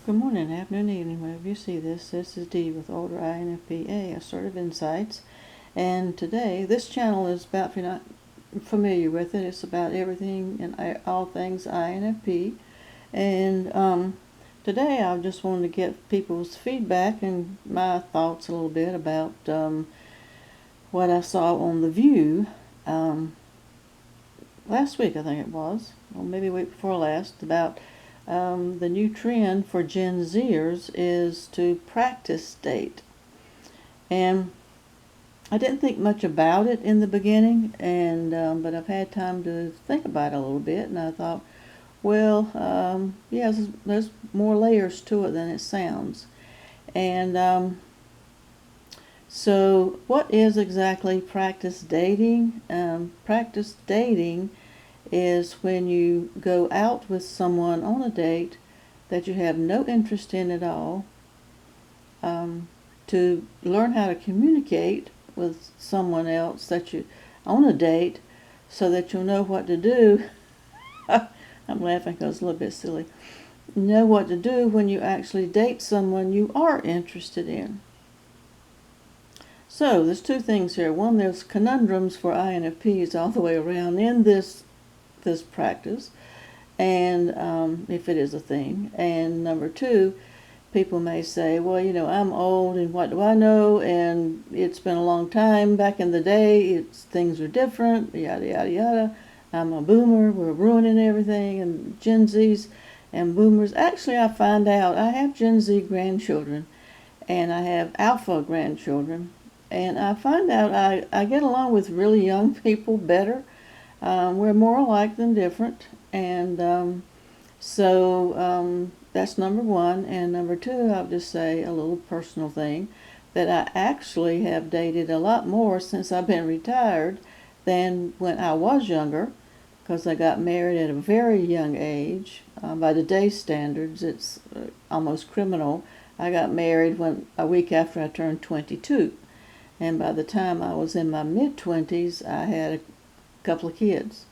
Good morning, afternoon, evening, whenever you see this. This is Dee with Older INFP-A, Assertive Insights. And today, this channel is about, if you're not familiar with it, it's about everything and all things INFP. And today I just wanted to get people's feedback and my thoughts a little bit about what I saw on The View last week, I think it was, or maybe a week before last, about the new trend for Gen Zers is to practice date. And I didn't think much about it in the beginning, but I've had time to think about it a little bit, and I thought, well, yeah, there's more layers to it than it sounds. And so what is exactly practice dating? Practice dating is when you go out with someone on a date that you have no interest in at all, to learn how to communicate with someone else that you on a date so that you'll know what to do. I'm laughing because it's a little bit silly. Know what to do when you actually date someone you are interested in. So there's two things here. One, there's conundrums for INFPs all the way around in this practice, and if it is a thing. And number two, people may say, well, I'm old and what do I know, and it's been a long time. Back in the day, things are different, yada yada yada. I'm a boomer, we're ruining everything, and Gen Zs and boomers. Actually, I find out I have Gen Z grandchildren and I have alpha grandchildren, and I find out I get along with really young people better. We're more alike than different, and so that's number one. And number two, I'll just say a little personal thing, that I actually have dated a lot more since I've been retired than when I was younger, because I got married at a very young age. By today's standards, it's almost criminal. I got married a week after I turned 22, and by the time I was in my mid-20s, I had a couple of kids.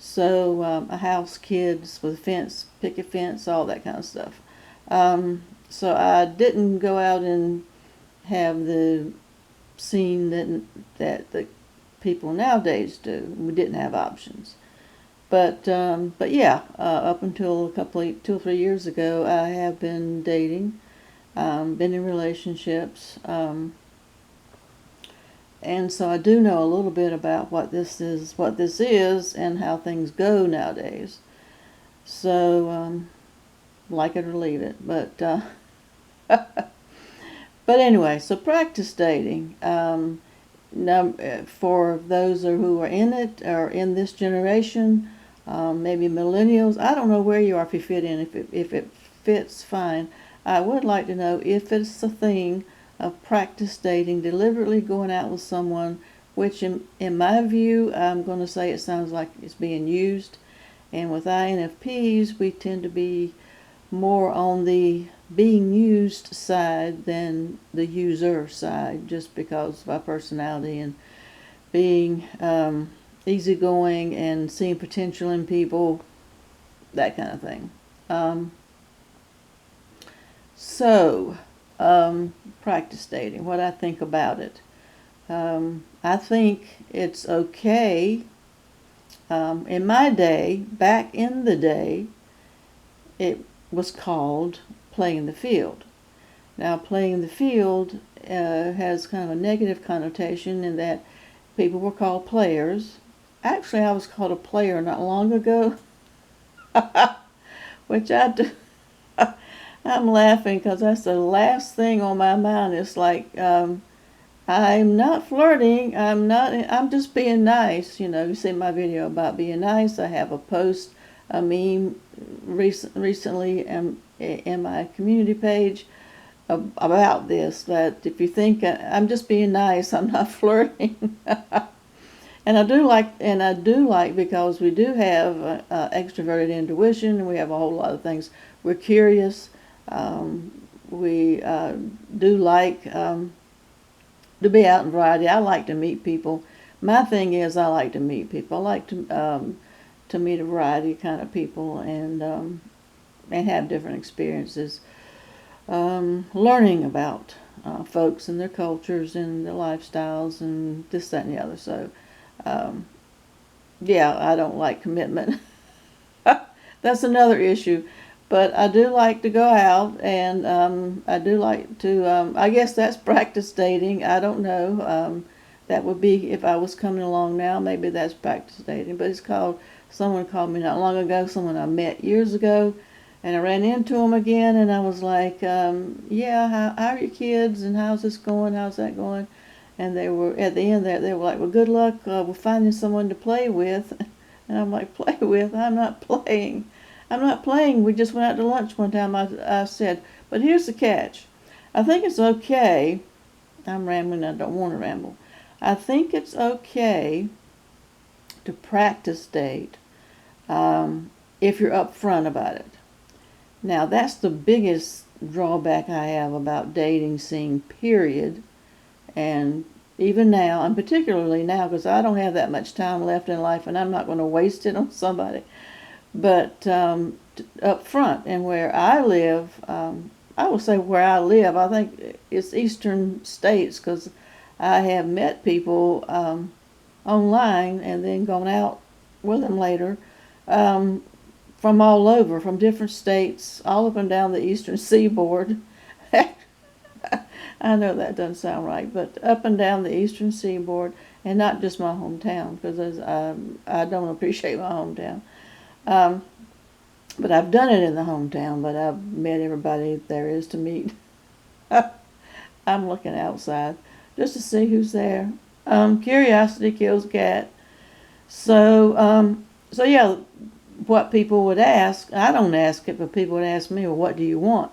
So a house, kids with a fence, picket fence, all that kind of stuff. So I didn't go out and have the scene that the people nowadays do. We didn't have options. But yeah, up until 2 or 3 years ago, I have been dating, been in relationships. And so I do know a little bit about what this is, and how things go nowadays. So, like it or leave it. But anyway, so practice dating. For those who are in it, or in this generation, maybe millennials. I don't know where you are, if you fit in. If it fits, fine. I would like to know if it's a thing of practice dating, deliberately going out with someone, which in my view, I'm going to say it sounds like it's being used. And with INFPs, we tend to be more on the being used side than the user side, just because of our personality and being easygoing and seeing potential in people, that kind of thing. So, practice dating, what I think about it. I think it's okay. In my day, back in the day, it was called playing the field. Now, playing the field has kind of a negative connotation in that people were called players. Actually, I was called a player not long ago, which I do. I'm laughing because that's the last thing on my mind. It's like, I'm not flirting. I'm just being nice. You see my video about being nice. I have a post, a meme recently in my community page about this, that if you think I'm just being nice, I'm not flirting. And I do like because we do have extroverted intuition, and we have a whole lot of things. We're curious. We do like to be out in variety. I like to meet people. My thing is, I like to meet people. I like to meet a variety of kind of people, and have different experiences. learning about folks and their cultures and their lifestyles and this, that, and the other. So, yeah, I don't like commitment. That's another issue. But I do like to go out, and I do like to, I guess that's practice dating. I don't know. That would be, if I was coming along now, maybe that's practice dating. But someone called me not long ago, someone I met years ago, and I ran into him again, and I was like, yeah, how are your kids, and how's this going, how's that going? And they were, at the end there, they were like, well, good luck with finding someone to play with. And I'm like, play with? I'm not playing. I'm not playing. We just went out to lunch one time. I said, but here's the catch. I think it's okay. I'm rambling. I don't want to ramble. I think it's okay to practice date if you're upfront about it. Now, that's the biggest drawback I have about dating scene, period. And even now, and particularly now, because I don't have that much time left in life and I'm not going to waste it on somebody. But up front, and where I live, I will say where I live, I think it's eastern states, because I have met people online and then gone out with them later from all over, from different states, all up and down the eastern seaboard. I know that doesn't sound right, but up and down the eastern seaboard, and not just my hometown, because I don't appreciate my hometown. But I've done it in the hometown, but I've met everybody there is to meet. I'm looking outside just to see who's there. Curiosity kills a cat. So yeah, what people would ask, I don't ask it, but people would ask me, well, what do you want?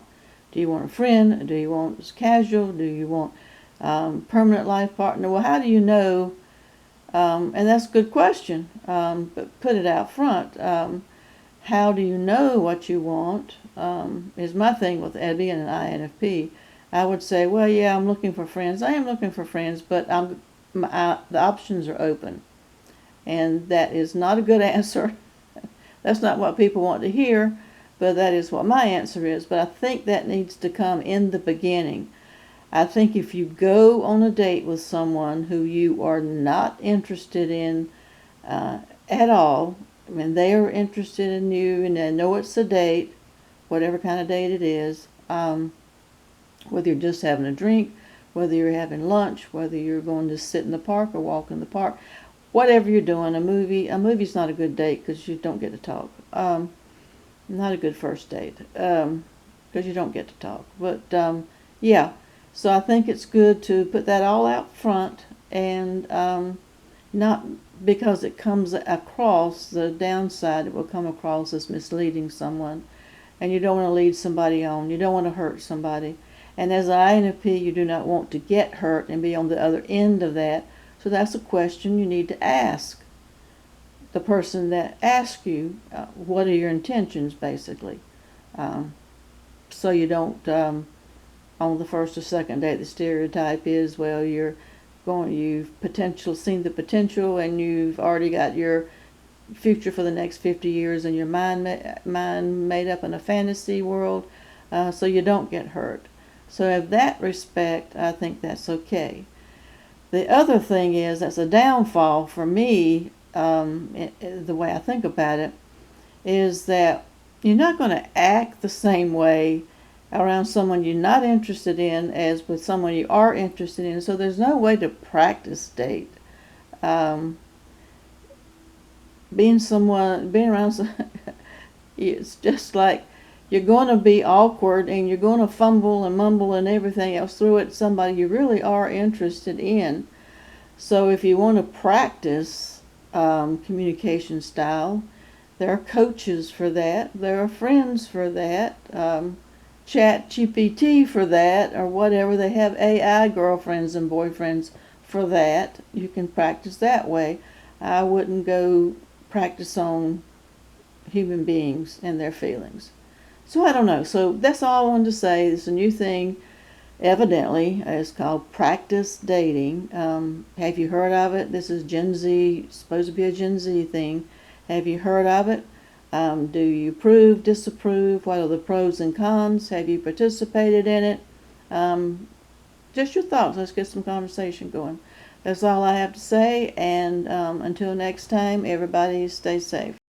Do you want a friend? Do you want casual? Do you want permanent life partner? Well, how do you know? And that's a good question, but put it out front. How do you know what you want? Is my thing with being an INFP. I would say, well, yeah, I'm looking for friends. I am looking for friends, but the options are open. And that is not a good answer. That's not what people want to hear, but that is what my answer is. But I think that needs to come in the beginning. I think if you go on a date with someone who you are not interested in at all, I mean, they are interested in you and they know it's a date, whatever kind of date it is, whether you're just having a drink, whether you're having lunch, whether you're going to sit in the park or walk in the park, whatever you're doing, a movie's not a good date because you don't get to talk. Not a good first date because you don't get to talk. But yeah, so I think it's good to put that all out front, and not because it comes across, the downside, it will come across as misleading someone, and you don't want to lead somebody on. You don't want to hurt somebody. And as an INFP, you do not want to get hurt and be on the other end of that. So that's a question you need to ask the person that asks you, what are your intentions, basically. So you don't, on the first or second date, the stereotype is, well, you've seen the potential, and you've already got your future for the next 50 years and your mind made up in a fantasy world, so you don't get hurt. So in that respect, I think that's okay. The other thing is, that's a downfall for me, the way I think about it, is that you're not going to act the same way around someone you're not interested in as with someone you are interested in. So there's no way to practice date. Being around, it's just like you're going to be awkward and you're going to fumble and mumble and everything else through it, somebody you really are interested in. So if you want to practice communication style, there are coaches for that. There are friends for that. Chat GPT for that, or whatever. They have AI girlfriends and boyfriends for that. You can practice that way. I wouldn't go practice on human beings and their feelings. So I don't know. So that's all I wanted to say. It's a new thing, evidently. It's called practice dating. Have you heard of it? This is Gen Z, supposed to be a Gen Z thing. Have you heard of it? Do you approve, disapprove? What are the pros and cons? Have you participated in it? Just your thoughts. Let's get some conversation going. That's all I have to say, and until next time, everybody stay safe.